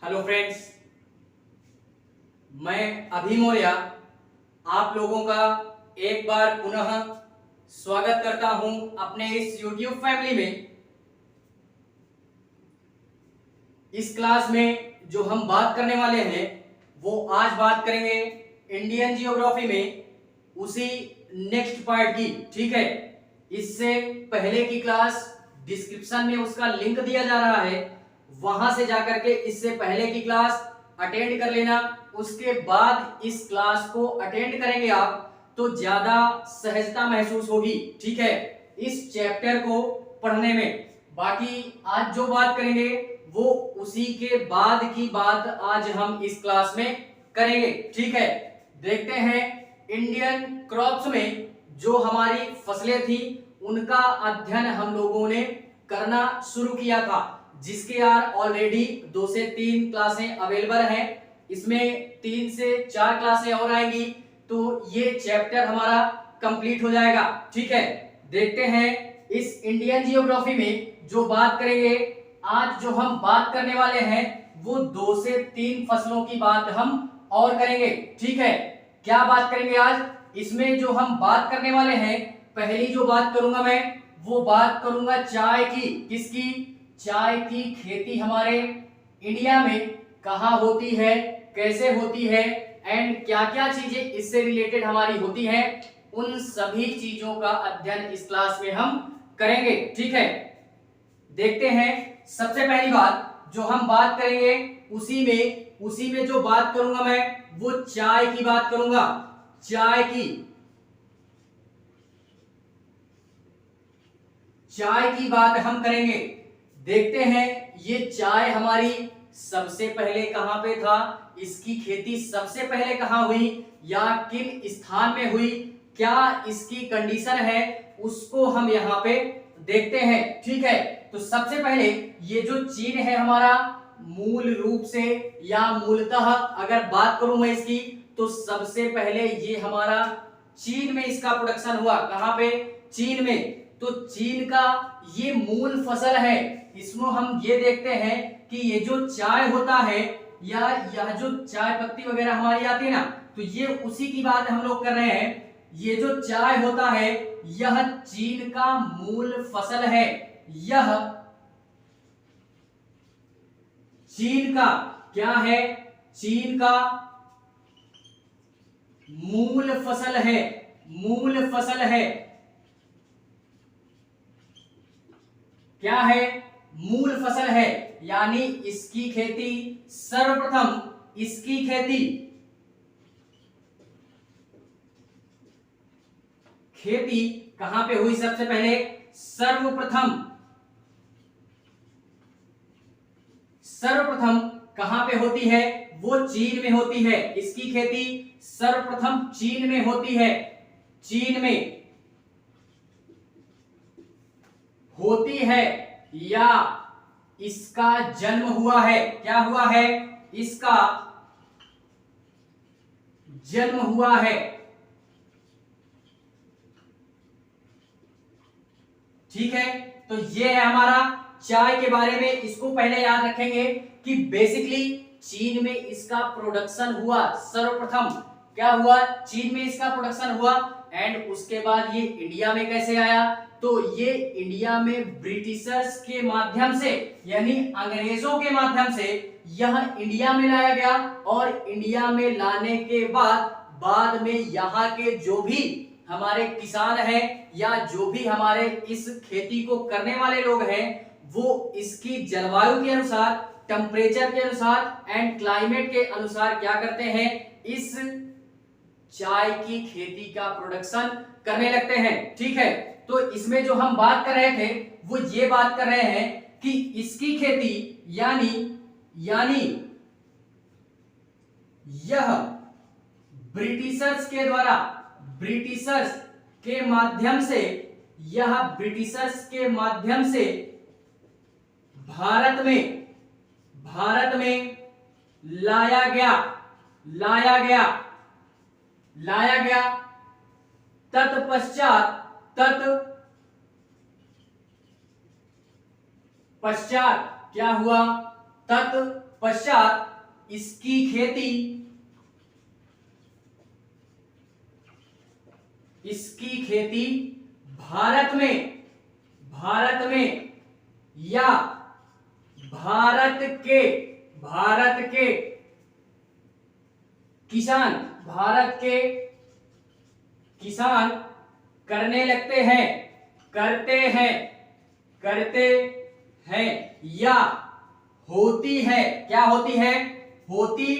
Hello friends, मैं अभी मौर्य आप लोगों का एक बार पुनः स्वागत करता हूं अपने इस YouTube फैमिली में। इस क्लास में जो हम बात करने वाले हैं वो आज बात करेंगे इंडियन जियोग्राफी में उसी नेक्स्ट पार्ट की। ठीक है, इससे पहले की क्लास डिस्क्रिप्शन में उसका लिंक दिया जा रहा है, वहां से जाकर के इससे पहले की क्लास अटेंड कर लेना। उसके बाद इस क्लास को अटेंड करेंगे आप तो ज्यादा सहजता महसूस होगी। ठीक है, इस चैप्टर को पढ़ने में। बाकी आज जो बात करेंगे वो उसी के बाद की बात आज हम इस क्लास में करेंगे। ठीक है, देखते हैं इंडियन क्रॉप्स में जो हमारी फसलें थी उनका अध्ययन हम लोगों ने करना शुरू किया था, जिसके यार ऑलरेडी 2 से 3 क्लासें अवेलेबल हैं। इसमें 3 से 4 क्लासें और आएंगी तो ये चैप्टर हमारा कंप्लीट हो जाएगा। ठीक है, देखते हैं इस इंडियन जियोग्राफी में जो बात करेंगे। आज जो हम बात करने वाले हैं वो 2 से 3 फसलों की बात हम और करेंगे। ठीक है, क्या बात करेंगे आज इसमें? जो हम बात करने वाले हैं, पहली जो बात करूंगा मैं वो बात करूंगा चाय की। किसकी? चाय की खेती हमारे इंडिया में कहाँ होती है, कैसे होती है एंड क्या क्या चीजें इससे रिलेटेड हमारी होती हैं, उन सभी चीजों का अध्ययन इस क्लास में हम करेंगे। ठीक है, देखते हैं। सबसे पहली बात जो हम बात करेंगे उसी में जो बात करूंगा मैं वो चाय की बात करूंगा। चाय की बात हम करेंगे। देखते हैं ये चाय हमारी सबसे पहले कहां पे था, इसकी खेती सबसे पहले कहां हुई या किन स्थान में हुई, क्या इसकी कंडीशन है, उसको हम यहां पे देखते हैं। ठीक है, तो सबसे पहले ये जो चीन है हमारा, मूल रूप से या मूलतः अगर बात करूं मैं इसकी, तो सबसे पहले ये हमारा चीन में इसका प्रोडक्शन हुआ। कहां पे? चीन में। तो चीन का ये मूल फसल है। इसमें हम ये देखते हैं कि ये जो चाय होता है या यह जो चाय पत्ती वगैरह हमारी आती है ना, तो ये उसी की बात हम लोग कर रहे हैं। ये जो चाय होता है यह चीन का मूल फसल है। यह चीन का क्या है? चीन का मूल फसल है। मूल फसल है। क्या है? मूल फसल है, यानी इसकी खेती सर्वप्रथम इसकी खेती कहां पे हुई? सबसे पहले सर्वप्रथम कहां पे होती है? वो चीन में होती है। इसकी खेती सर्वप्रथम चीन में होती है। चीन में होती है या इसका जन्म हुआ है। क्या हुआ है? इसका जन्म हुआ है। ठीक है, तो ये है हमारा चाय के बारे में। इसको पहले याद रखेंगे कि बेसिकली चीन में इसका प्रोडक्शन हुआ सर्वप्रथम। क्या हुआ? चीन में इसका प्रोडक्शन हुआ एंड उसके बाद ये इंडिया में कैसे आया? तो ये इंडिया में ब्रिटिशर्स के माध्यम से यानी अंग्रेजों के माध्यम से यह इंडिया में लाया गया और इंडिया में लाने के बाद में यहाँ के जो भी हमारे किसान हैं या जो भी हमारे इस खेती को करने वाले लोग हैं वो इसकी जलवायु के अनुसार, टेम्परेचर के अनुसार एंड क्लाइमेट के अनुसार क्या करते हैं? इस चाय की खेती का प्रोडक्शन करने लगते हैं। ठीक है, तो इसमें जो हम बात कर रहे थे वो ये बात कर रहे हैं कि इसकी खेती यानी यह ब्रिटिशर्स के माध्यम से भारत में लाया गया। तत्पश्चात क्या हुआ? पश्चात इसकी खेती भारत में या भारत के किसान करने करते हैं या होती है। क्या होती है? होती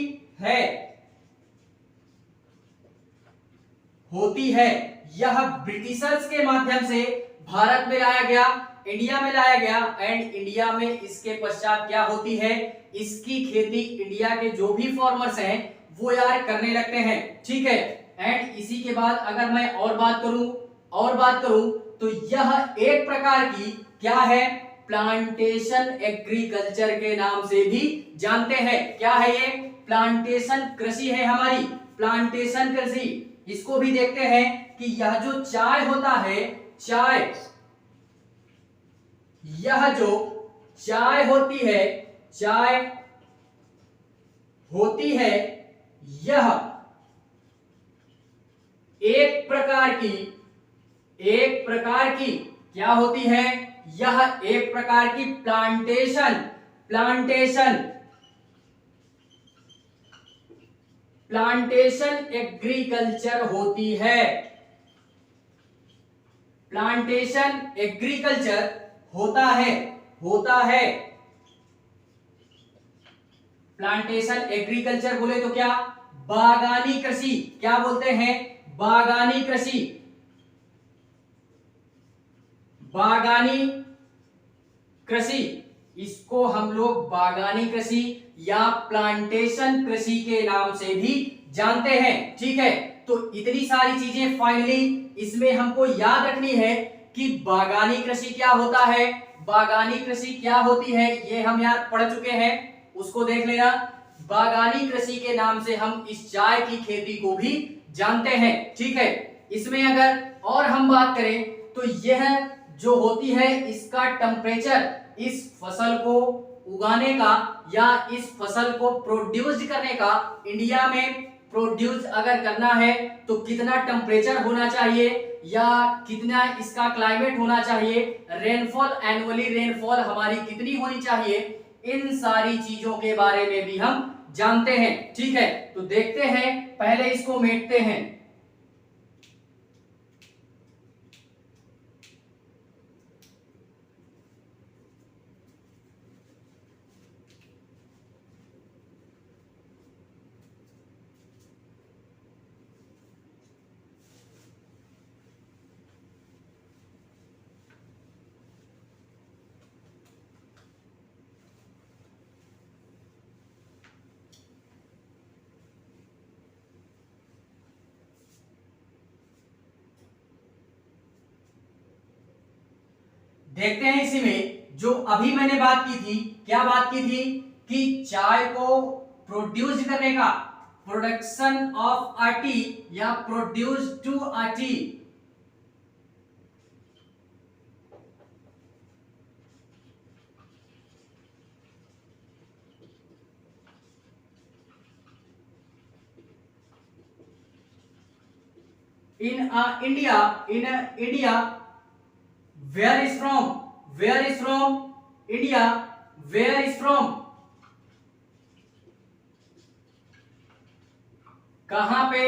है। यह ब्रिटिशर्स के माध्यम से भारत में लाया गया, इंडिया में लाया गया एंड इंडिया में इसके पश्चात क्या होती है, इसकी खेती इंडिया के जो भी फार्मर्स हैं वो यार करने लगते हैं। ठीक है। एंड इसी के बाद अगर मैं और बात करूं तो यह एक प्रकार की क्या है, प्लांटेशन एग्रीकल्चर के नाम से भी जानते हैं। क्या है ये? प्लांटेशन कृषि है हमारी, प्लांटेशन कृषि। इसको भी देखते हैं कि यह जो चाय होता है, यह जो चाय होती है यह एक प्रकार की क्या होती है? यह एक प्रकार की प्लांटेशन एग्रीकल्चर होती है। प्लांटेशन एग्रीकल्चर होता है। प्लांटेशन एग्रीकल्चर बोले तो क्या? बागानी कृषि। क्या बोलते हैं? बागानी कृषि। इसको हम लोग बागानी कृषि या प्लांटेशन कृषि के नाम से भी जानते हैं। ठीक है। तो इतनी सारी चीजें फाइनली इसमें हमको याद रखनी है कि बागानी कृषि क्या होता है, बागानी कृषि क्या होती है, ये हम यार पढ़ चुके हैं, उसको देख लेना। बागानी कृषि के नाम से हम इस चाय की खेती को भी जानते हैं। ठीक है। इसमें अगर और हम बात करें तो यह जो होती है इसका टेम्परेचर, इस फसल को उगाने का या इस फसल को प्रोड्यूस करने का, इंडिया में प्रोड्यूस अगर करना है तो कितना टेम्परेचर होना चाहिए या कितना इसका क्लाइमेट होना चाहिए, रेनफॉल, एनुअली रेनफॉल हमारी कितनी होनी चाहिए, इन सारी चीजों के बारे में भी हम जानते हैं। ठीक है। तो देखते हैं, पहले इसको मेटते हैं। देखते हैं इसी में जो अभी मैंने बात की थी, क्या बात की थी कि चाय को प्रोड्यूस करने का, प्रोडक्शन ऑफ अ टी या produce to a tea, in India, where is from India, where is from, कहां पे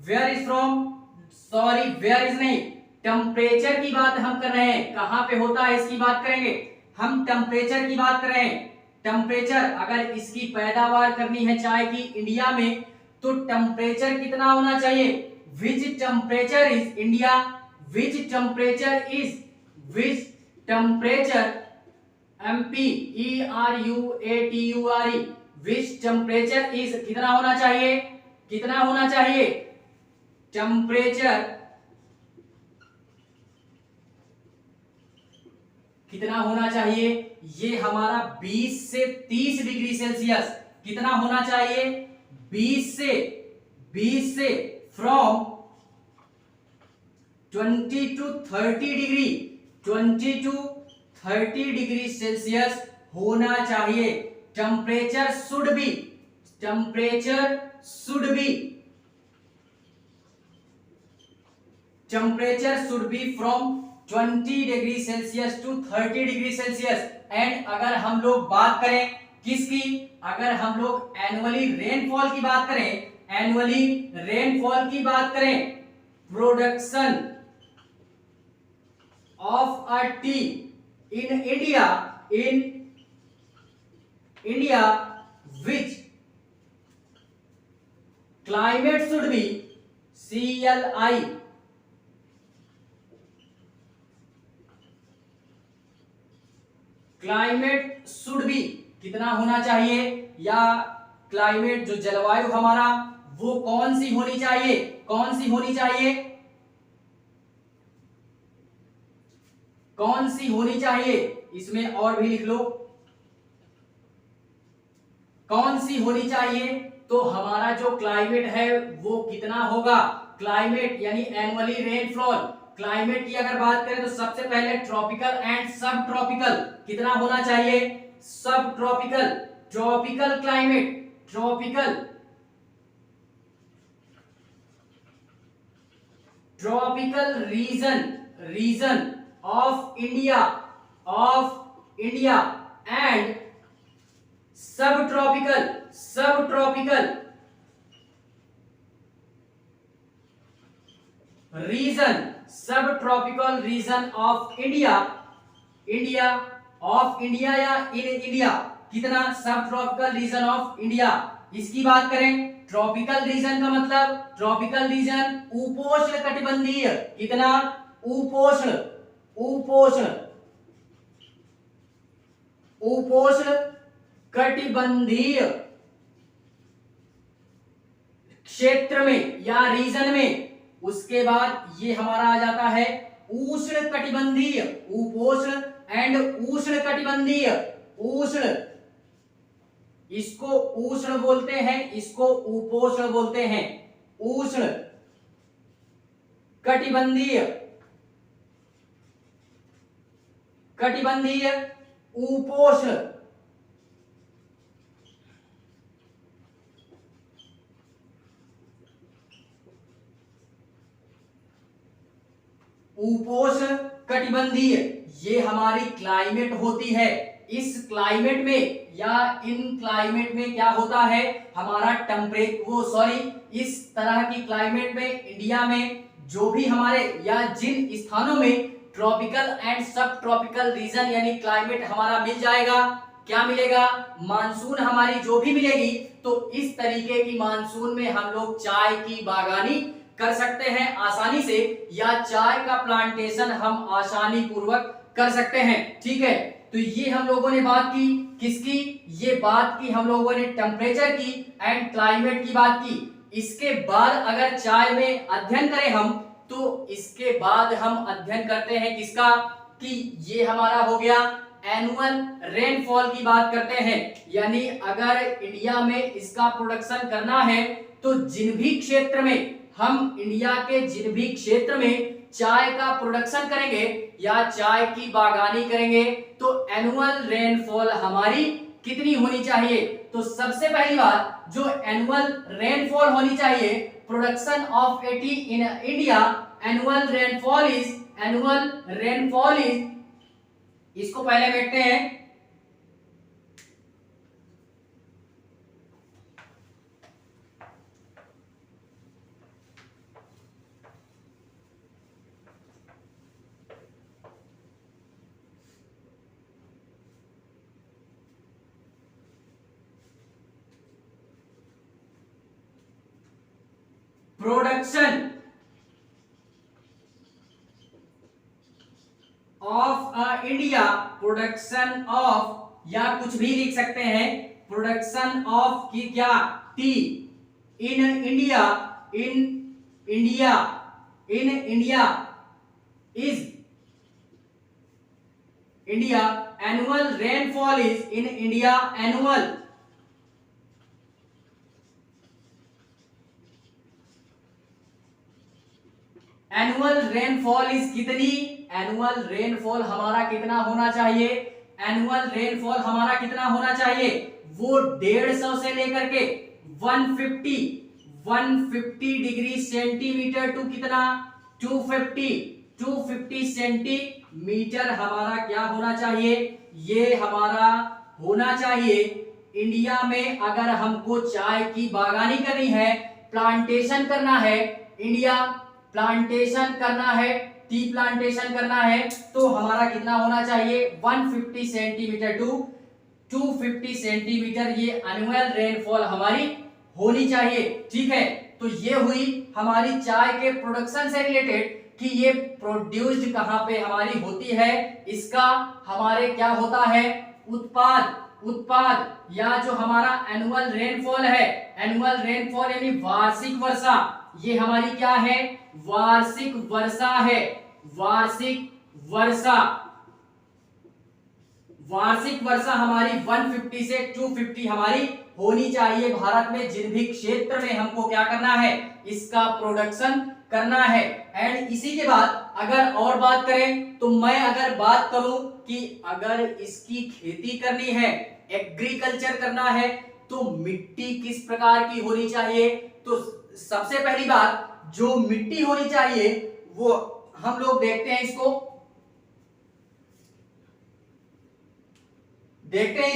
where is from, sorry where is नहीं, टेम्परेचर की बात हम कर रहे हैं, कहां पे होता है इसकी बात करेंगे हम, टेम्परेचर की बात कर रहे हैं। टेम्परेचर अगर इसकी पैदावार करनी है चाय की इंडिया में तो टेम्परेचर कितना होना चाहिए, which temperature is India, which temperature MPERUATURE, which temperature is कितना होना चाहिए, टेम्परेचर कितना होना चाहिए, ये हमारा 20 से 30 डिग्री सेल्सियस कितना होना चाहिए, 20 से फ्रॉम 20 to 30 डिग्री सेल्सियस होना चाहिए। Temperature should be, temperature should be, temperature should be from 20 degree celsius to 30 degree celsius. And अगर हम लोग बात करें किसकी, अगर हम लोग एनुअली रेनफॉल की बात करें, एनुअली रेनफॉल की बात करें, production of a T in India which climate should be CLI, climate should be कितना होना चाहिए, या क्लाइमेट जो जलवायु हमारा वो कौन सी होनी चाहिए, कौन सी होनी चाहिए, कौन सी होनी चाहिए, इसमें और भी लिख लो कौन सी होनी चाहिए। तो हमारा जो क्लाइमेट है वो कितना होगा, क्लाइमेट यानी एनुअली रेनफॉल, क्लाइमेट की अगर बात करें तो सबसे पहले ट्रॉपिकल एंड सब ट्रॉपिकल कितना होना चाहिए, sub tropical, tropical climate, tropical, tropical region, region of India and sub tropical, sub tropical region, sub tropical region of India, India of India या इन इंडिया, कितना सब ट्रॉपिकल रीजन ऑफ इंडिया। इसकी बात करें tropical region का मतलब, tropical region उपोष्ण कटिबंधीय, कितना उपोष्ण, उपोष्ण, उपोष्ण कटिबंधीय क्षेत्र में या रीजन में। उसके बाद ये हमारा आ जाता है उष्ण कटिबंधीय, उपोष्ण एंड उष्ण कटिबंधीय, उष्ण, इसको उष्ण बोलते हैं, इसको उपोष्ण बोलते हैं, उष्ण कटिबंधीय, कटिबंधीय उपोष्ण, उपोष्ण कटिबंधीय, ये हमारी क्लाइमेट होती है। इस क्लाइमेट में या इन क्लाइमेट में क्या होता है, हमारा इस तरह की क्लाइमेट में इंडिया में जो भी हमारे या जिन स्थानों में tropical and sub tropical reason यानी क्लाइमेट हमारा मिल जाएगा, क्या मिलेगा, मानसून हमारी जो भी मिलेगी, तो इस तरीके की मानसून में हम लोग चाय की बागानी कर सकते हैं आसानी से, या चाय का प्लांटेशन हम आसानी पूर्वक कर सकते हैं। ठीक है, तो ये हम लोगों ने बात की किसकी, ये बात की हम लोगों ने टेम्परेचर की एंड क्लाइमेट की बात की। इसके बाद अगर चाय में अध्ययन करें हम, तो इसके बाद हम अध्ययन करते हैं किसका, कि ये हमारा हो गया एनुअल रेनफॉल की बात करते हैं। यानी अगर इंडिया में इसका प्रोडक्शन करना है तो जिन भी क्षेत्र में हम इंडिया के जिन भी क्षेत्र में चाय का प्रोडक्शन करेंगे या चाय की बागानी करेंगे, तो एनुअल रेनफॉल हमारी कितनी होनी चाहिए। तो सबसे पहली बात जो एनुअल रेनफॉल होनी चाहिए, production of T in India, annual rainfall is, इसको पहले देखते हैं, production of India, production of या कुछ भी लिख सकते हैं, प्रोडक्शन ऑफ की क्या, T in India, in India is, India annual rainfall is in India, annual rainfall is कितनी, एनुअल रेनफॉल हमारा कितना होना चाहिए, एनुअल रेनफॉल हमारा कितना होना चाहिए, वो 150 से लेकर के 150 डिग्री सेंटीमीटर टू कितना 250 सेंटीमीटर हमारा क्या होना चाहिए, ये हमारा होना चाहिए। इंडिया में अगर हमको चाय की बागानी करनी है, प्लांटेशन करना है, इंडिया प्लांटेशन करना है, टी प्लांटेशन करना है, तो हमारा कितना होना चाहिए 150 सेंटीमीटर टू 250 सेंटीमीटर ये एनुअल रेनफॉल हमारी होनी चाहिए। ठीक है, तो ये हुई हमारी चाय के प्रोडक्शन से रिलेटेड कि ये प्रोड्यूस्ड कहां पे हमारी होती है, इसका हमारे क्या होता है उत्पाद या जो हमारा एनुअल रेनफॉल है, एनुअल रेनफॉल यानी वार्षिक वर्षा, ये हमारी क्या है वार्षिक वर्षा है। वार्षिक वर्षा हमारी 150 से 250 हमारी होनी चाहिए भारत में, जिन भी क्षेत्र में हमको क्या करना है इसका प्रोडक्शन करना है। एंड इसी के बाद अगर और बात करें तो मैं अगर बात करूं कि अगर इसकी खेती करनी है, एग्रीकल्चर करना है, तो मिट्टी किस प्रकार की होनी चाहिए, तो सबसे पहली बात जो मिट्टी होनी चाहिए वो हम लोग देखते हैं, इसको देखते हैं।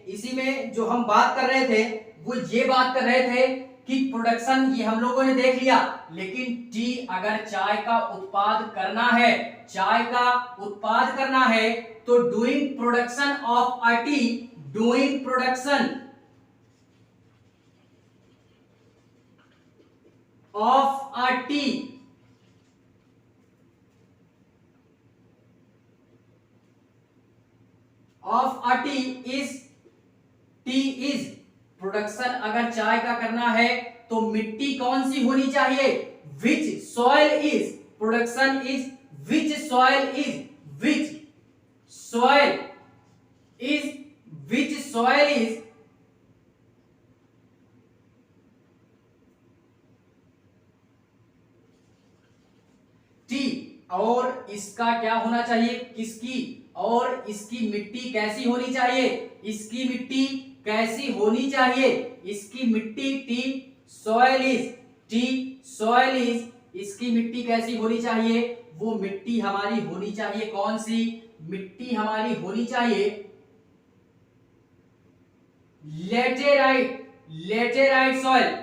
इसी में जो हम बात कर रहे थे वो ये बात कर रहे थे कि प्रोडक्शन ये हम लोगों ने देख लिया, लेकिन टी अगर चाय का उत्पाद करना है, चाय का उत्पाद करना है, तो doing production of a T, doing production of a T, of a T is production अगर चाय का करना है तो मिट्टी कौन सी होनी चाहिए, विच soil is production is which soil is T, और इसका क्या होना चाहिए किसकी, और इसकी मिट्टी कैसी होनी चाहिए, इसकी मिट्टी कैसी होनी चाहिए, इसकी मिट्टी टी सॉइल इज इसकी मिट्टी कैसी होनी चाहिए, वो मिट्टी हमारी होनी चाहिए कौन सी, मिट्टी हमारी होनी चाहिए लेटेराइट सॉइल,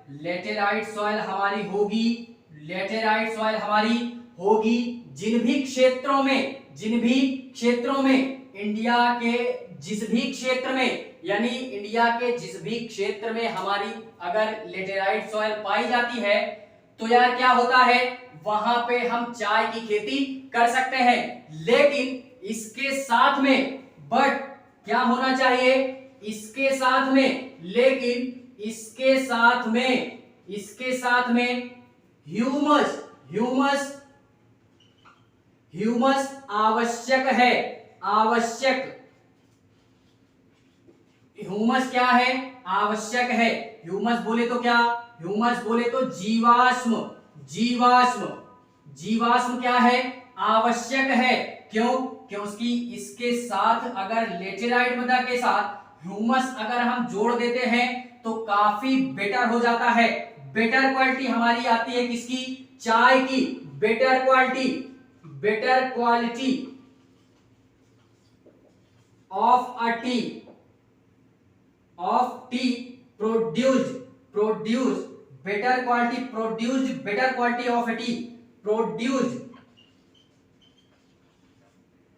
लेटेराइट सॉइल हमारी होगी, लेटेराइट सॉइल हमारी होगी जिन भी क्षेत्रों में इंडिया के जिस भी क्षेत्र में, यानी इंडिया के जिस भी क्षेत्र में हमारी अगर लेटेराइट सॉइल पाई जाती है तो यार क्या होता है वहां पे हम चाय की खेती कर सकते हैं। लेकिन इसके साथ में बट क्या होना चाहिए, इसके साथ में, लेकिन इसके साथ में ह्यूमस आवश्यक है, ह्यूमस क्या है आवश्यक है। ह्यूमस बोले तो क्या, ह्यूमस बोले तो जीवाश्म क्या है आवश्यक है। क्यों, क्योंकि इसके साथ अगर लेटेराइट मृदा के साथ ह्यूमस अगर हम जोड़ देते हैं तो काफी बेटर हो जाता है, बेटर क्वालिटी हमारी आती है किसकी, चाय की, better quality of T produced better quality of T produced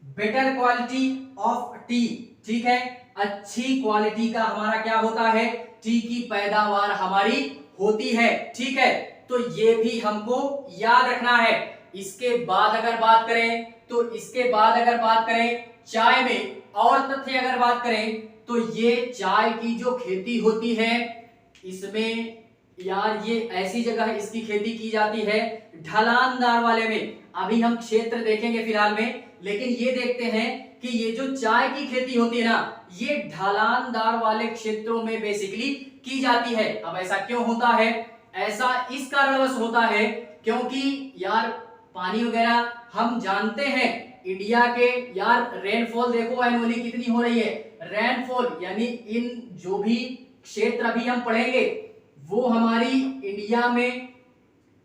better quality of T. ठीक है, अच्छी क्वालिटी का हमारा क्या होता है, टी की पैदावार हमारी होती है। ठीक है, तो ये भी हमको याद रखना है। इसके बाद अगर बात करें चाय में और तथ्य अगर बात करें तो ये चाय की जो खेती होती है इसमें यार ये ऐसी जगह इसकी खेती की जाती है ढलानदार वाले में। अभी हम क्षेत्र देखेंगे फिलहाल में, लेकिन ये देखते हैं कि ये जो चाय की खेती होती है ना ये ढलानदार वाले क्षेत्रों में बेसिकली की जाती है। अब ऐसा क्यों होता है, ऐसा इस कारणवश होता है क्योंकि यार पानी वगैरह हम जानते हैं इंडिया के, यार रेनफॉल देखो एनुअली कितनी हो रही है। रेनफॉल यानी इन जो भी क्षेत्र अभी हम पढ़ेंगे वो हमारी इंडिया में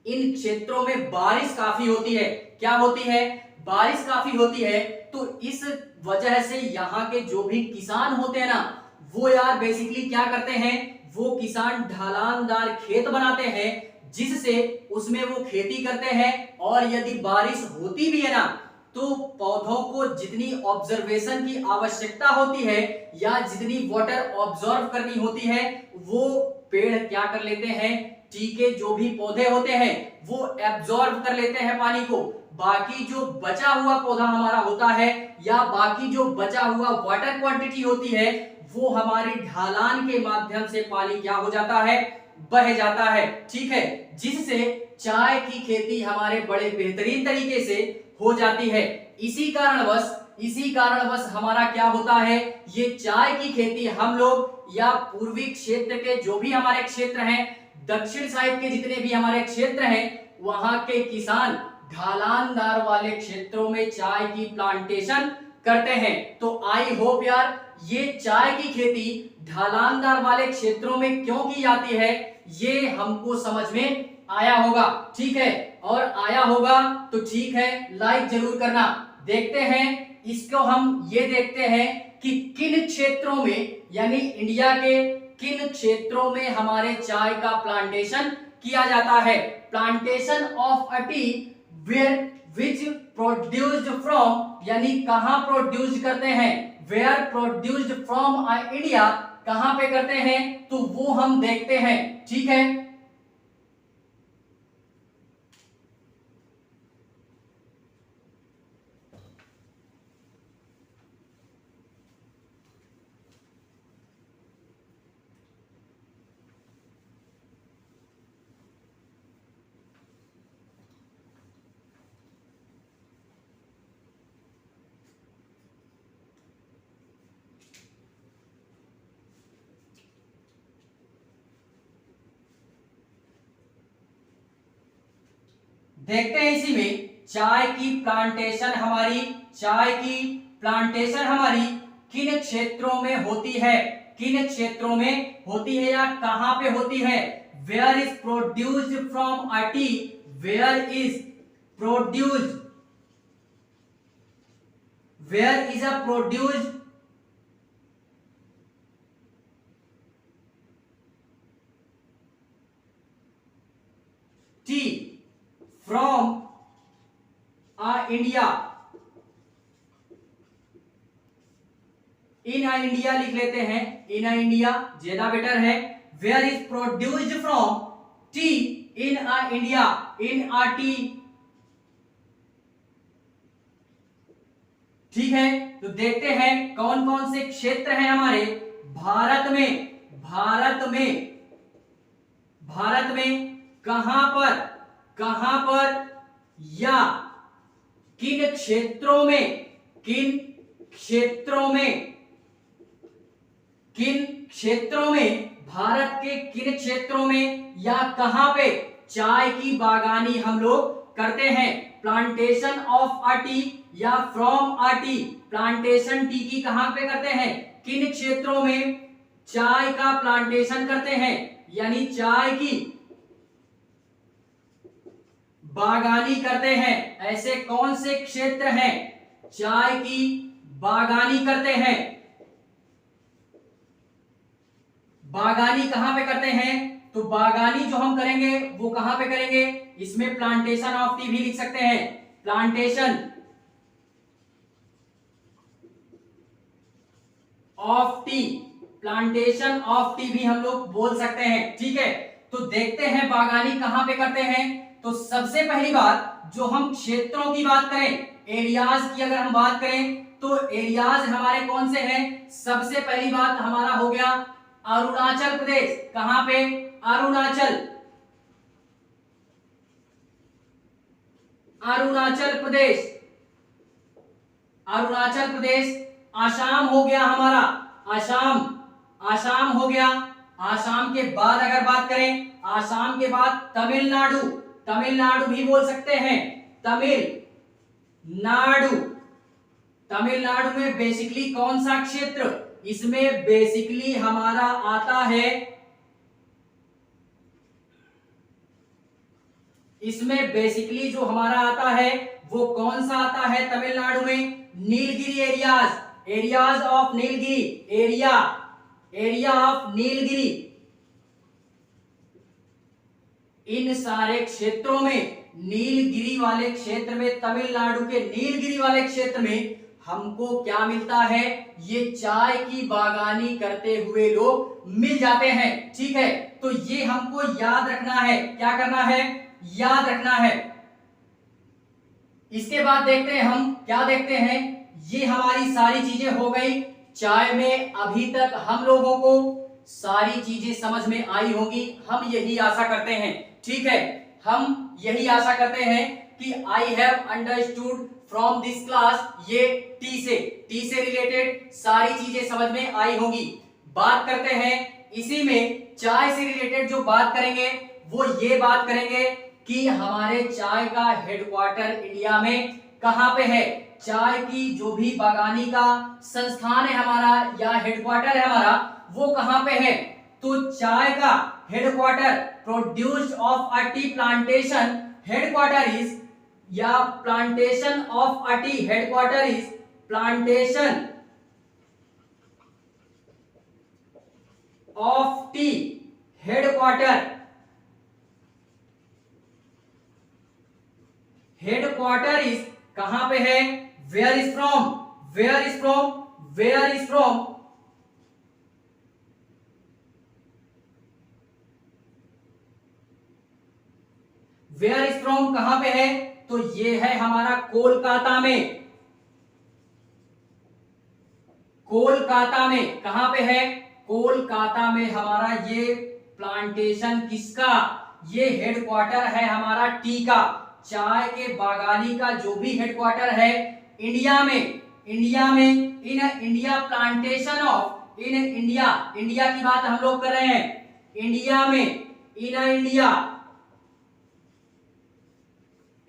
इन क्षेत्रों में बारिश काफी होती है। क्या होती है? बारिश काफी होती है। तो इस वजह से यहाँ के जो भी किसान होते हैं ना, वो यार बेसिकली क्या करते हैं, वो किसान ढलानदार खेत बनाते हैं जिससे उसमें वो खेती करते हैं। और यदि बारिश होती भी है ना, तो पौधों को जितनी ऑब्जर्वेशन की आवश्यकता होती है या जितनी वाटर ऑब्जर्व करनी होती है, वो पेड़ क्या कर लेते हैं, टीके जो भी पौधे होते हैं वो एब्जॉर्ब कर लेते हैं पानी को। बाकी जो बचा हुआ पौधा हमारा होता है या बाकी जो बचा हुआ वाटर क्वांटिटी होती है, वो हमारी ढालान के माध्यम से पानी क्या हो जाता है, बह जाता है। ठीक है, जिससे चाय की खेती हमारे बड़े बेहतरीन तरीके से हो जाती है। इसी कारणवश हमारा क्या होता है, ये चाय की खेती हम लोग या पूर्वी क्षेत्र के जो भी हमारे क्षेत्र हैं, दक्षिण साइड के जितने भी हमारे क्षेत्र हैं, वहां के किसान ढालानदार वाले क्षेत्रों में चाय की प्लांटेशन करते हैं। तो आई होप यार ये चाय की खेती ढालानदार वाले क्षेत्रों में क्यों की जाती है, ये हमको समझ में आया होगा। ठीक है, और आया होगा तो ठीक है, लाइक जरूर करना। देखते हैं इसको, हम ये देखते हैं कि किन क्षेत्रों में यानी इंडिया के किन क्षेत्रों में हमारे चाय का प्लांटेशन किया जाता है। Plantation of a tea where which produced from, यानी कहां प्रोड्यूस्ड करते हैं, वेयर प्रोड्यूस्ड फ्रॉम इंडिया, कहां पे करते हैं, तो वो हम देखते हैं। ठीक है, देखते हैं इसी में चाय की प्लांटेशन हमारी किन क्षेत्रों में होती है, किन क्षेत्रों में होती है या कहां पे होती है। Where is produced from a tea, where is produced, where is a produced tea from India, in India लिख लेते हैं, इन इंडिया ज्यादा बेटर है। Where is produced from tea in India, in tea. ठीक है, तो देखते हैं कौन कौन से क्षेत्र हैं हमारे भारत में, भारत में कहां पर या किन क्षेत्रों में, किन क्षेत्रों में, भारत के किन क्षेत्रों में या कहां पे चाय की बागानी हम लोग करते हैं। प्लांटेशन ऑफ अ टी या from a tea, plantation T की कहां पे करते हैं, किन क्षेत्रों में चाय का प्लांटेशन करते हैं, यानी चाय की बागानी करते हैं। ऐसे कौन से क्षेत्र हैं चाय की बागानी करते हैं, बागानी कहां पे करते हैं, तो बागानी जो हम करेंगे वो कहां पे करेंगे, इसमें प्लांटेशन ऑफ टी भी लिख सकते हैं, plantation of T, plantation of T भी हम लोग बोल सकते हैं। ठीक है, तो देखते हैं बागानी कहां पे करते हैं। तो सबसे पहली बात जो हम क्षेत्रों की बात करें, एरियाज की अगर हम बात करें, तो एरियाज हमारे कौन से हैं। सबसे पहली बात हमारा हो गया अरुणाचल प्रदेश, कहां पे, अरुणाचल प्रदेश, अरुणाचल प्रदेश। आसाम हो गया हमारा, आसाम हो गया। आसाम के बाद अगर बात करें, आसाम के बाद तमिलनाडु, तमिलनाडु भी बोल सकते हैं, तमिलनाडु। तमिलनाडु में बेसिकली कौन सा क्षेत्र, इसमें बेसिकली हमारा आता है, इसमें बेसिकली जो हमारा आता है वो कौन सा आता है तमिलनाडु में, Nilgiri areas, areas of Nilgiri, area of Nilgiri. इन सारे क्षेत्रों में, नीलगिरी वाले क्षेत्र में, तमिलनाडु के नीलगिरी वाले क्षेत्र में हमको क्या मिलता है, ये चाय की बागानी करते हुए लोग मिल जाते हैं। ठीक है, तो ये हमको याद रखना है, क्या करना है, याद रखना है। इसके बाद देखते हैं हम क्या देखते हैं, ये हमारी सारी चीजें हो गई चाय में। अभी तक हम लोगों को सारी चीजें समझ में आई होंगी, हम यही आशा करते हैं। ठीक है, हम यही आशा करते हैं कि I have understood from this class, ये टी से रिलेटेड सारी चीजें समझ में आई होंगी। बात करते हैं इसी में चाय से रिलेटेड, जो बात करेंगे वो ये बात करेंगे कि हमारे चाय का हेडक्वार्टर इंडिया में कहां पे है। चाय की जो भी बागानी का संस्थान है हमारा या हेडक्वार्टर है हमारा, वो कहां पे है, तो चाय का headquarter, produced of a tea plantation, headquarter is, या plantation of a tea, headquarter is plantation of tea, headquarter is कहां पे है, where is from, where is from, where is from, where is from कहां पे है, तो ये है हमारा कोलकाता में, कोलकाता में कहां पे है, कोलकाता में हमारा ये प्लांटेशन किसका, ये हेडक्वार्टर है हमारा टी का, चाय के बागानी का जो भी हेडक्वार्टर है इंडिया में, in India plantation of, in India, India की बात हम लोग कर रहे हैं, इंडिया में, इन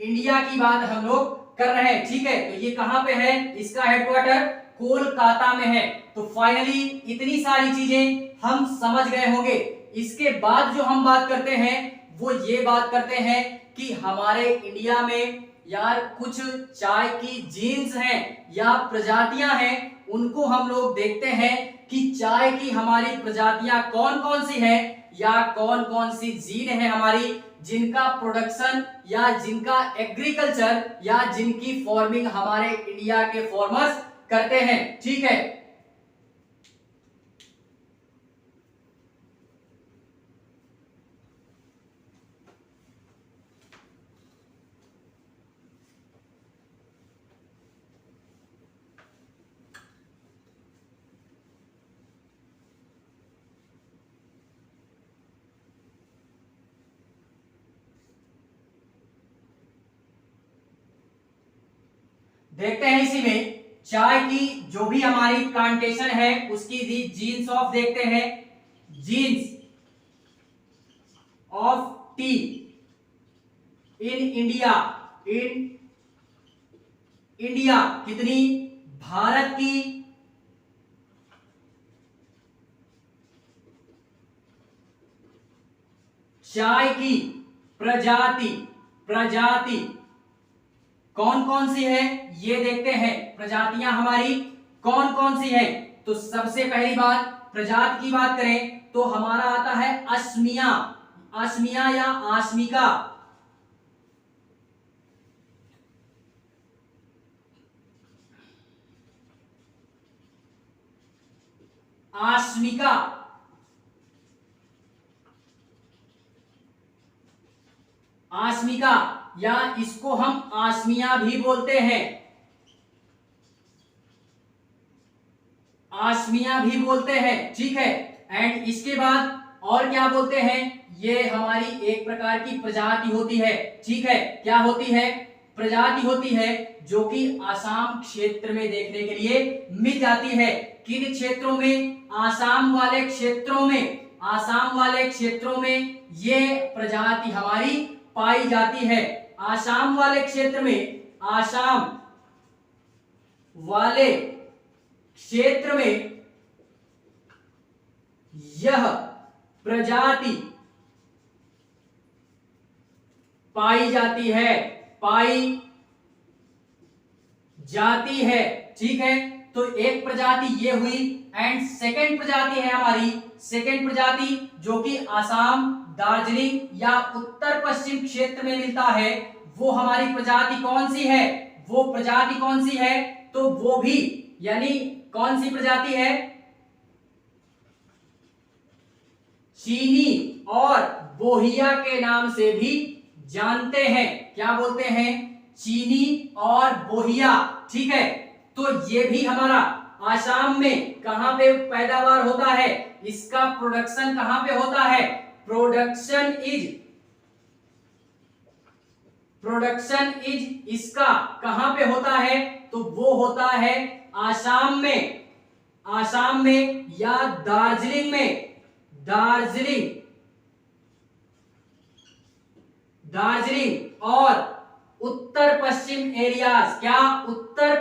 इंडिया की बात हम लोग कर रहे हैं। ठीक है, तो ये कहां पे है, इसका हेडक्वार्टर कोलकाता में है। तो फाइनली इतनी सारी चीजें हम समझ गए होंगे। इसके बाद जो हम बात करते हैं वो ये बात करते हैं कि हमारे इंडिया में यार कुछ चाय की जीन्स हैं या प्रजातियां हैं, उनको हम लोग देखते हैं कि चाय की हमारी प्रजातियां कौन कौन सी हैं या कौन कौन सी जीन है हमारी, जिनका प्रोडक्शन या जिनका एग्रीकल्चर या जिनकी फार्मिंग हमारे इंडिया के फार्मर्स करते हैं। ठीक है, देखते हैं इसी में चाय की जो भी हमारी प्लांटेशन है उसकी जीन्स ऑफ देखते हैं, jeans of T in India, in India कितनी, भारत की चाय की प्रजाति कौन कौन सी है ये देखते हैं, प्रजातियां हमारी कौन कौन सी हैं। तो सबसे पहली बात प्रजाति की बात करें तो हमारा आता है असमिया, असमिया या आसमिका, आसमिका, आसमिका या इसको हम आसमिया भी बोलते हैं, आसमिया भी बोलते हैं। ठीक है, एंड इसके बाद और क्या बोलते हैं, ये हमारी एक प्रकार की प्रजाति होती है। ठीक है, क्या होती है, प्रजाति होती है जो कि आसाम क्षेत्र में देखने के लिए मिल जाती है। किन क्षेत्रों में, आसाम वाले क्षेत्रों में, आसाम वाले क्षेत्रों में ये प्रजाति हमारी पाई जाती है। आसाम वाले क्षेत्र में, आसाम वाले क्षेत्र में यह प्रजाति पाई जाती है, पाई जाती है। ठीक है, तो एक प्रजाति ये हुई एंड सेकेंड प्रजाति है हमारी, सेकेंड प्रजाति जो कि आसाम, दार्जिलिंग या उत्तर पश्चिम क्षेत्र में मिलता है, वो हमारी प्रजाति कौन सी है, वो प्रजाति कौन सी है, तो वो भी यानी कौन सी प्रजाति है, चीनी और बोहिया के नाम से भी जानते हैं। क्या बोलते हैं, चीनी और बोहिया। ठीक है, तो ये भी हमारा आसाम में कहां पे पैदावार होता है, इसका प्रोडक्शन कहां पे होता है, प्रोडक्शन इज इसका कहां पे होता है, तो वो होता है आसाम में, आसाम में या दार्जिलिंग में, दार्जिलिंग और उत्तर पश्चिम एरियाज, क्या उत्तर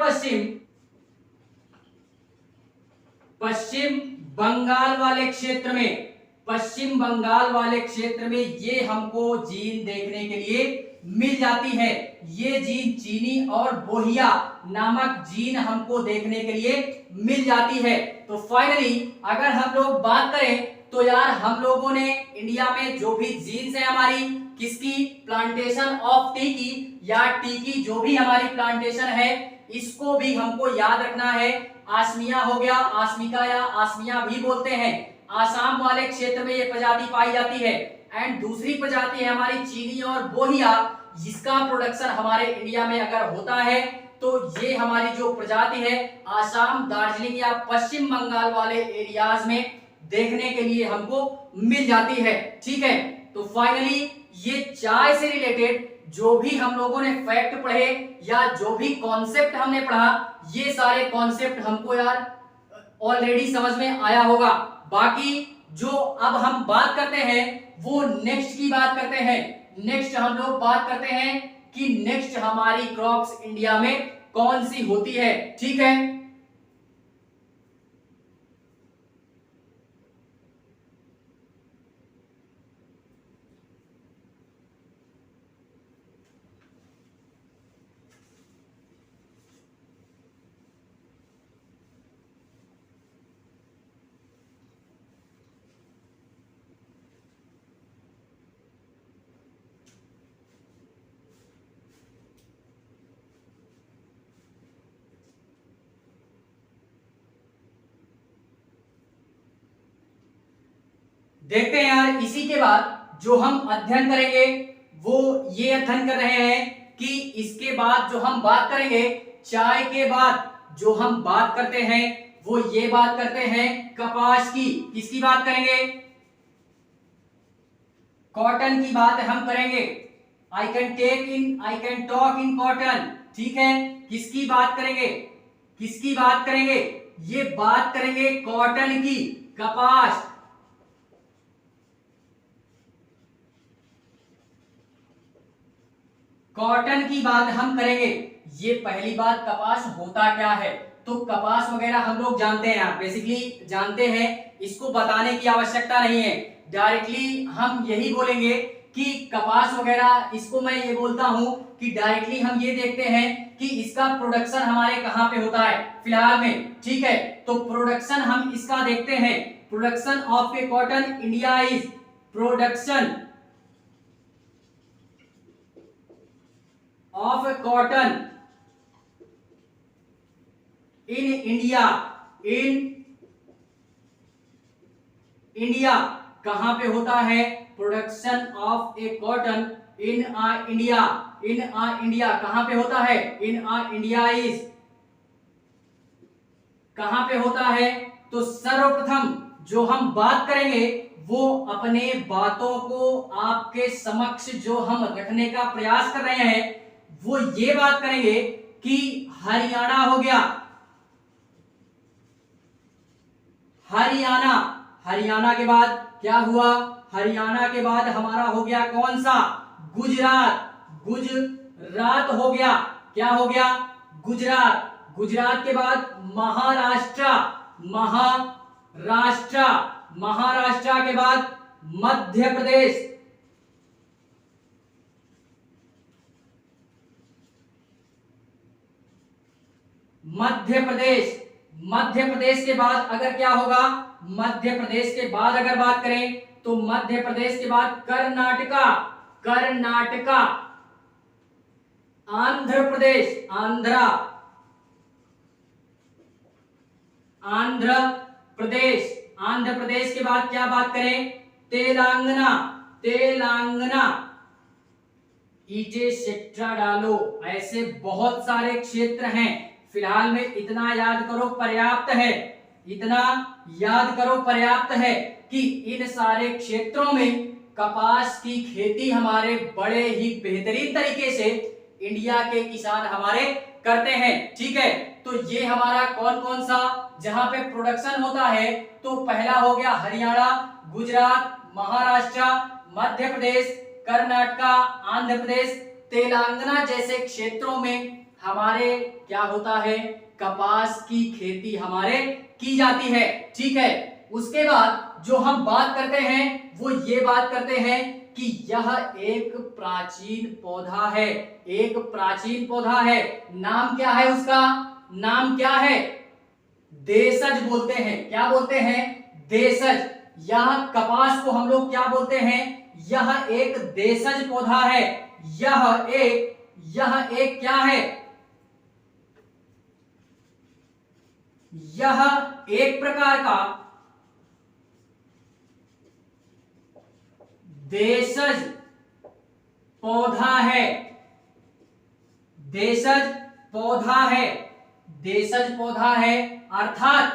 पश्चिम बंगाल वाले क्षेत्र में, पश्चिम बंगाल वाले क्षेत्र में ये हमको जीन देखने के लिए मिल जाती है। ये जीन चीनी और बोहिया नामक जीन हमको देखने के लिए मिल जाती है। तो फाइनली अगर हम लोग बात करें तो यार हम लोगों ने इंडिया में जो भी जीन्स है हमारी, किसकी, प्लांटेशन ऑफ टी की या टी की जो भी हमारी प्लांटेशन है, इसको भी हमको याद रखना है। आसमिया हो गया, आसमिका या आसमिया भी बोलते हैं, आसाम वाले क्षेत्र में ये प्रजाति पाई जाती है। एंड दूसरी प्रजाति है हमारी चीनी और बोहिया, जिसका प्रोडक्शन हमारे इंडिया में अगर होता है तो ये हमारी जो प्रजाति है आसाम, दार्जिलिंग या पश्चिम बंगाल वाले एरियाज में देखने के लिए हमको मिल जाती है। ठीक है, तो फाइनली ये चाय से रिलेटेड जो भी हम लोगों ने फैक्ट पढ़े या जो भी कॉन्सेप्ट हमने पढ़ा, ये सारे कॉन्सेप्ट हमको यार ऑलरेडी समझ में आया होगा। बाकी जो अब हम बात करते हैं वो नेक्स्ट की बात करते हैं। नेक्स्ट हम लोग बात करते हैं कि नेक्स्ट हमारी क्रॉप्स इंडिया में कौन सी होती है। ठीक है, देखते हैं यार इसी के बाद जो हम अध्ययन करेंगे वो ये अध्ययन कर रहे हैं कि इसके बाद जो हम बात करेंगे, चाय के बाद जो हम बात करते हैं वो ये बात करते हैं कपास की। किसकी बात करेंगे, कॉटन की बात हम करेंगे। I can talk in cotton. ठीक है, किसकी बात करेंगे, किसकी बात करेंगे, ये बात करेंगे कॉटन की, कपास। कॉटन की बात हम करेंगे। ये पहली बात, कपास होता क्या है, तो कपास वगैरह हम लोग जानते हैं, आप बेसिकली जानते हैं, इसको बताने की आवश्यकता नहीं है। डायरेक्टली हम यही बोलेंगे कि कपास वगैरह, इसको मैं ये बोलता हूं कि डायरेक्टली हम ये देखते हैं कि इसका प्रोडक्शन हमारे कहां पे होता है फिलहाल में। ठीक है, तो प्रोडक्शन हम इसका देखते हैं, production of A cotton India is, production of cotton in India, India कहां पे होता है, production of A cotton in India, India कहां पे होता है, इंडिया इज कहां पे होता है। तो सर्वप्रथम जो हम बात करेंगे वो अपने बातों को आपके समक्ष जो हम रखने का प्रयास कर रहे हैं वो ये बात करेंगे कि हरियाणा हो गया, हरियाणा, हरियाणा के बाद क्या हुआ, हरियाणा के बाद हमारा हो गया कौन सा, गुजरात, गुजरात हो गया, क्या हो गया, गुजरात। गुजरात के बाद महाराष्ट्र, महाराष्ट्र, महाराष्ट्र के बाद मध्य प्रदेश, मध्य प्रदेश, मध्य प्रदेश के बाद अगर क्या होगा, मध्य प्रदेश के बाद अगर बात करें तो मध्य प्रदेश के बाद कर्नाटका, कर्नाटका, आंध्र प्रदेश, आंध्रा, आंध्र प्रदेश, आंध्र प्रदेश के बाद क्या बात करें, तेलंगाना, तेलंगाना। ईजे सेक्टर डालो, ऐसे बहुत सारे क्षेत्र हैं, फिलहाल में इतना याद करो पर्याप्त है, इतना याद करो पर्याप्त है कि इन सारे क्षेत्रों में कपास की खेती हमारे बड़े ही बेहतरीन तरीके से इंडिया के किसान हमारे करते हैं। ठीक है, तो ये हमारा कौन कौन सा जहां पे प्रोडक्शन होता है, तो पहला हो गया हरियाणा, गुजरात, महाराष्ट्र, मध्य प्रदेश, कर्नाटका, आंध्र प्रदेश, तेलंगाना जैसे क्षेत्रों में हमारे क्या होता है, कपास की खेती हमारे की जाती है। ठीक है, उसके बाद जो हम बात करते हैं वो ये बात करते हैं कि यह एक प्राचीन पौधा है, एक प्राचीन पौधा है। नाम क्या है उसका, नाम क्या है, देशज बोलते हैं। क्या बोलते हैं, देशज। यह कपास को हम लोग क्या बोलते हैं, यह एक देशज पौधा है, यह एक क्या है, यह एक प्रकार का देशज पौधा है, देशज पौधा है, देशज पौधा है। अर्थात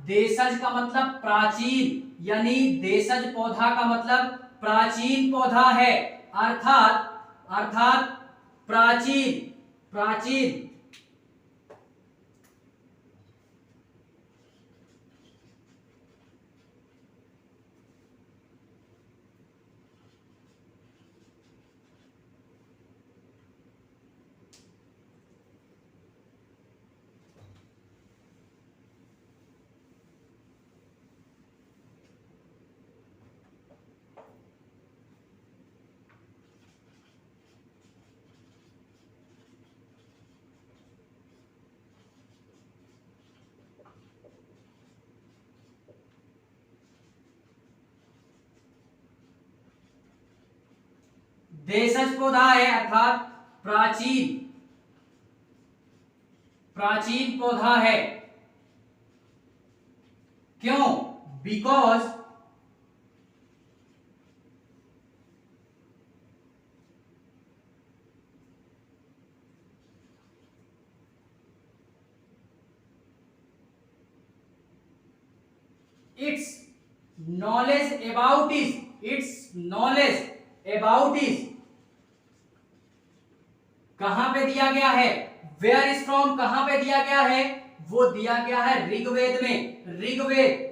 देशज का मतलब प्राचीन, यानी देशज पौधा का मतलब प्राचीन पौधा है, अर्थात अर्थात प्राचीन, प्राचीन। देशज पौधा है अर्थात प्राचीन, प्राचीन पौधा है। क्यों, because its knowledge about is, its knowledge about is कहां पे दिया गया है, वेयर इज फ्रॉम कहां पे दिया गया है, वो दिया गया है ऋग्वेद में, ऋग्वेद।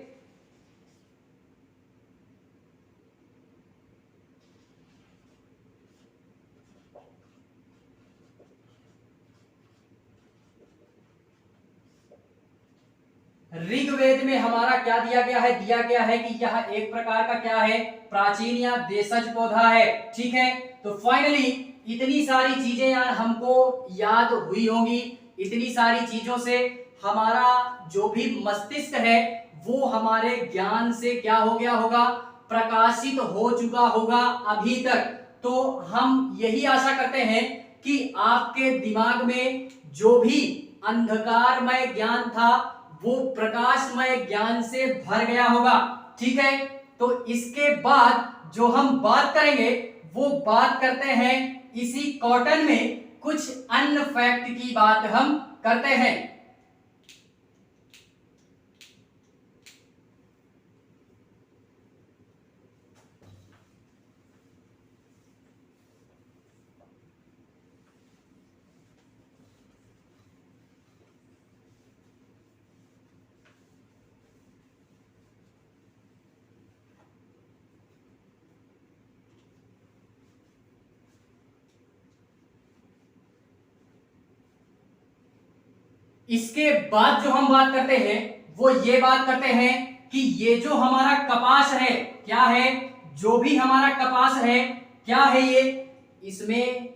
ऋग्वेद में हमारा क्या दिया गया है, दिया गया है कि यह एक प्रकार का क्या है, प्राचीन या देशज पौधा है। ठीक है, तो फाइनली इतनी सारी चीजें यार हमको याद हुई होंगी, इतनी सारी चीजों से हमारा जो भी मस्तिष्क है वो हमारे ज्ञान से क्या हो गया होगा, प्रकाशित हो चुका होगा अभी तक। तो हम यही आशा करते हैं कि आपके दिमाग में जो भी अंधकारमय ज्ञान था वो प्रकाशमय ज्ञान से भर गया होगा। ठीक है, तो इसके बाद जो हम बात करेंगे वो बात करते हैं इसी कॉटन में कुछ अन्य फैक्ट की बात हम करते हैं। इसके बाद जो हम बात करते हैं वो ये बात करते हैं कि ये जो हमारा कपास है क्या है, जो भी हमारा कपास है क्या है ये, इसमें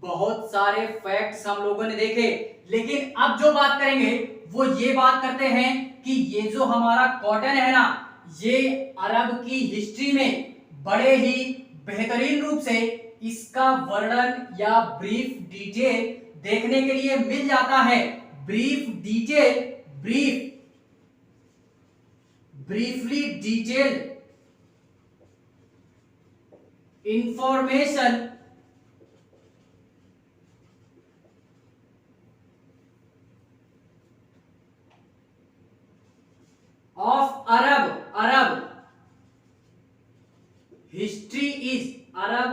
बहुत सारे फैक्ट्स हम लोगों ने देखे, लेकिन अब जो बात करेंगे वो ये बात करते हैं कि ये जो हमारा कॉटन है ना, ये अरब की हिस्ट्री में बड़े ही बेहतरीन रूप से इसका वर्णन या ब्रीफ डिटेल देखने के लिए मिल जाता है। Brief detail, briefly detail information of Arab history is, Arab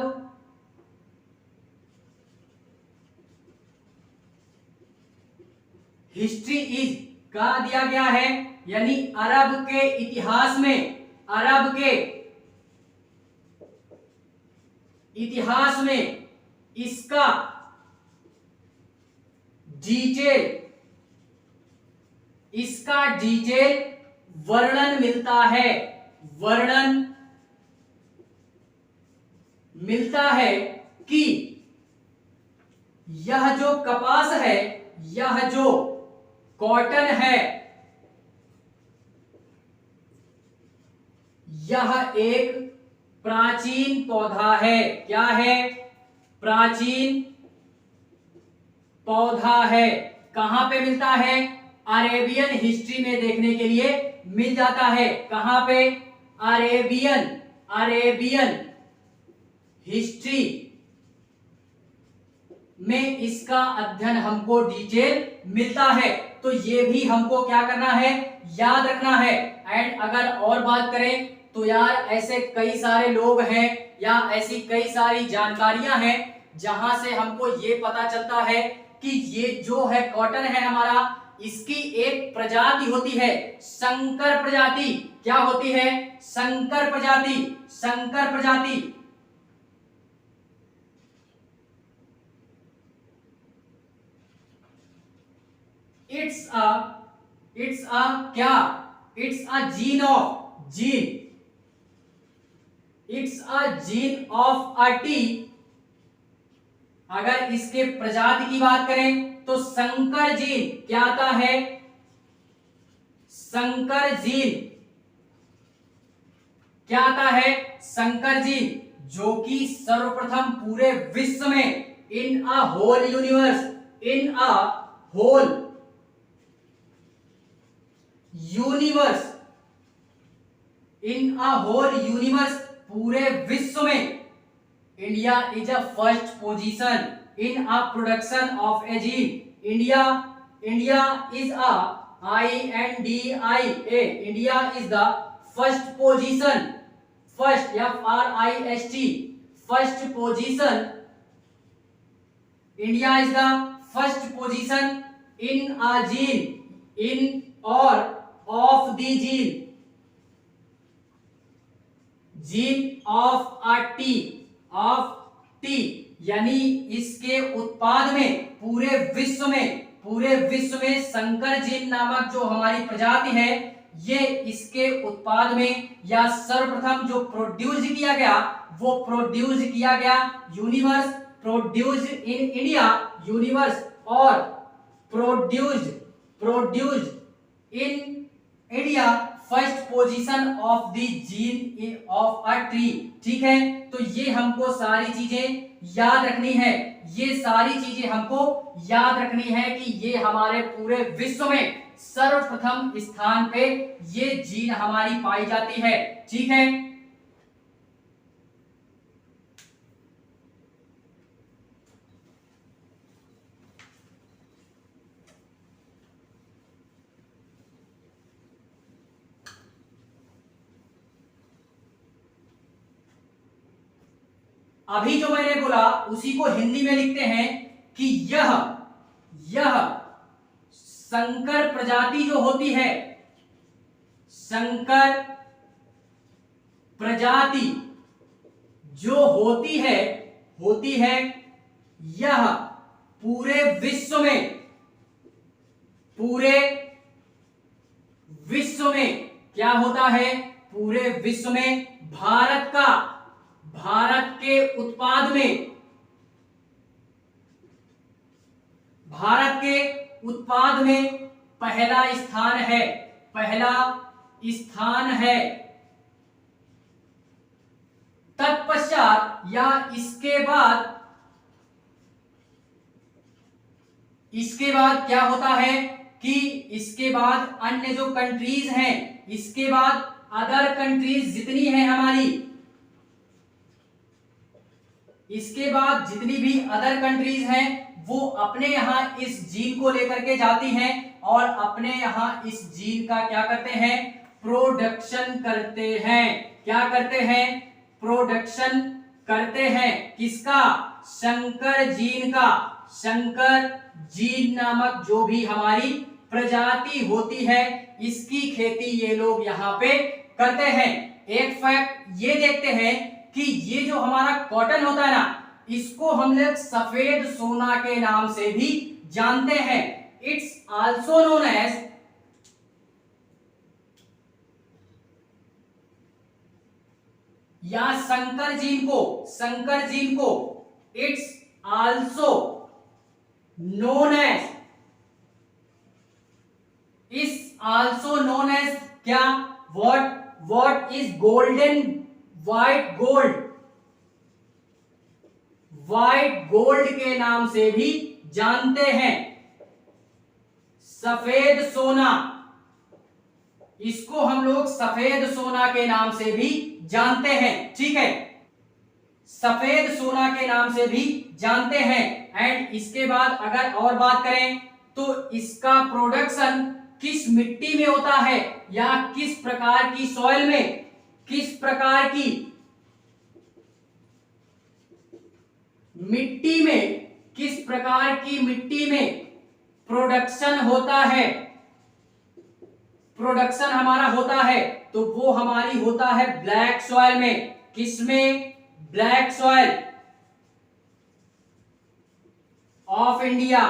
history is का दिया गया है, यानी अरब के इतिहास में, अरब के इतिहास में इसका डिटेल वर्णन मिलता है, वर्णन मिलता है कि यह जो कपास है, यह जो कॉटन है, यह एक प्राचीन पौधा है। क्या है? प्राचीन पौधा है। कहां पे मिलता है? अरेबियन हिस्ट्री में देखने के लिए मिल जाता है। कहां पे? अरेबियन हिस्ट्री में इसका अध्ययन हमको डिटेल मिलता है। तो ये भी हमको क्या करना है? याद रखना है। एंड अगर और बात करें तो यार ऐसे कई सारे लोग हैं या ऐसी कई सारी जानकारियां हैं जहां से हमको ये पता चलता है कि ये जो है कॉटन है हमारा, इसकी एक प्रजाति होती है संकर प्रजाति। क्या होती है? संकर प्रजाति। संकर प्रजाति इट्स अ क्या? It's a gene of a T. अगर इसके प्रजाति की बात करें तो संकर जीन क्या आता है? संकर जीन क्या आता है? संकर जीन, जो कि सर्वप्रथम पूरे विश्व में इन अ होल यूनिवर्स पूरे विश्व में India is a first position in a production of a gene. India is a INDIA, India is the first position, first FRIST, first position. India is the first position in a gene, in और of the gene of a tea, यानी इसके उत्पाद में पूरे विश्व में संकर gene नामक जो हमारी प्रजाति है, ये इसके उत्पाद में या सर्वप्रथम जो प्रोड्यूस किया गया वो प्रोड्यूस किया गया universe, produced in India universe, और produced in India first position of the gene of a tree. ठीक है, तो ये हमको सारी चीजें याद रखनी है। ये सारी चीजें हमको याद रखनी है कि ये हमारे पूरे विश्व में सर्वप्रथम स्थान पे ये जीन हमारी पाई जाती है। ठीक है, अभी जो मैंने बोला उसी को हिंदी में लिखते हैं कि यह संकर प्रजाति जो होती है, संकर प्रजाति जो होती है यह पूरे पूरे विश्व में क्या होता है, पूरे विश्व में भारत के उत्पाद में, भारत के उत्पाद में पहला स्थान है, पहला स्थान है। तत्पश्चात या इसके बाद क्या होता है कि इसके बाद अन्य जो कंट्रीज हैं, इसके बाद अदर कंट्रीज जितनी हैं हमारी, इसके बाद जितनी भी अदर कंट्रीज हैं वो अपने यहां इस जीन को लेकर के जाती हैं और अपने यहां इस जीन का क्या करते हैं, प्रोडक्शन करते हैं। क्या करते हैं, प्रोडक्शन करते हैं। किसका, संकर जीन का। संकर जीन नामक जो भी हमारी प्रजाति होती है इसकी खेती ये लोग यहाँ पे करते हैं। एक फैक्ट ये देखते हैं कि ये जो हमारा कॉटन होता है ना, इसको हम लोग सफेद सोना के नाम से भी जानते हैं। इट्स आल्सो नोन एज या संकर जीन को इट्स आल्सो नोन एज, इस आल्सो नोन एज क्या, what is golden white gold के नाम से भी जानते हैं। सफेद सोना, इसको हम लोग सफेद सोना के नाम से भी जानते हैं। ठीक है, सफेद सोना के नाम से भी जानते हैं। एंड इसके बाद अगर और बात करें तो इसका प्रोडक्शन किस मिट्टी में होता है या किस प्रकार की सॉइल में, किस प्रकार की मिट्टी में, किस प्रकार की मिट्टी में प्रोडक्शन होता है, प्रोडक्शन हमारा होता है, तो वो हमारी होता है ब्लैक सॉइल में। किसमें, black soil of India.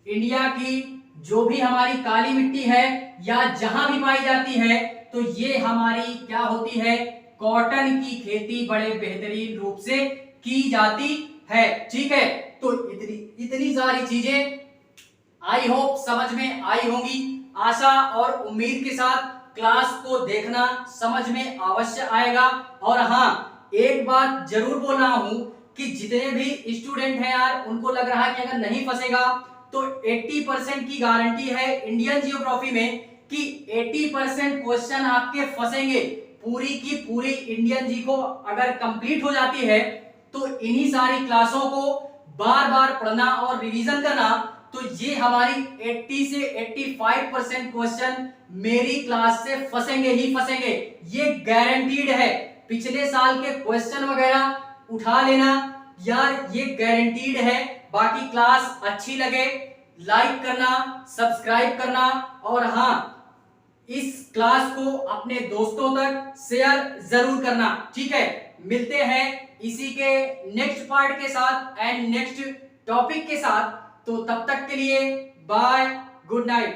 India की जो भी हमारी काली मिट्टी है या जहां भी पाई जाती है, तो ये हमारी क्या होती है, कॉटन की खेती बड़े बेहतरीन रूप से की जाती है। ठीक है, तो इतनी सारी चीजें आई होप समझ में आई होंगी। आशा और उम्मीद के साथ क्लास को देखना समझ में अवश्य आएगा। और हाँ, एक बात जरूर बोल रहा हूं कि जितने भी स्टूडेंट हैं यार, उनको लग रहा है कि अगर नहीं फंसेगा तो 80% की गारंटी है इंडियन जियोग्राफी में कि 80% क्वेश्चन आपके फंसेंगे। पूरी की पूरी इंडियन जी को अगर कंप्लीट हो जाती है तो इन्हीं सारी क्लासों को बार बार पढ़ना और रिवीजन करना, तो ये हमारी 80 से 85% क्वेश्चन मेरी क्लास से फंसेंगे ही फंसेंगे। ये गारंटीड है। पिछले साल के क्वेश्चन वगैरह उठा लेना यार, ये गारंटीड है। बाकी क्लास अच्छी लगे लाइक करना, सब्सक्राइब करना और हाँ, इस क्लास को अपने दोस्तों तक शेयर जरूर करना। ठीक है, मिलते हैं इसी के नेक्स्ट पार्ट के साथ एंड नेक्स्ट टॉपिक के साथ। तो तब तक के लिए बाय, गुड नाइट।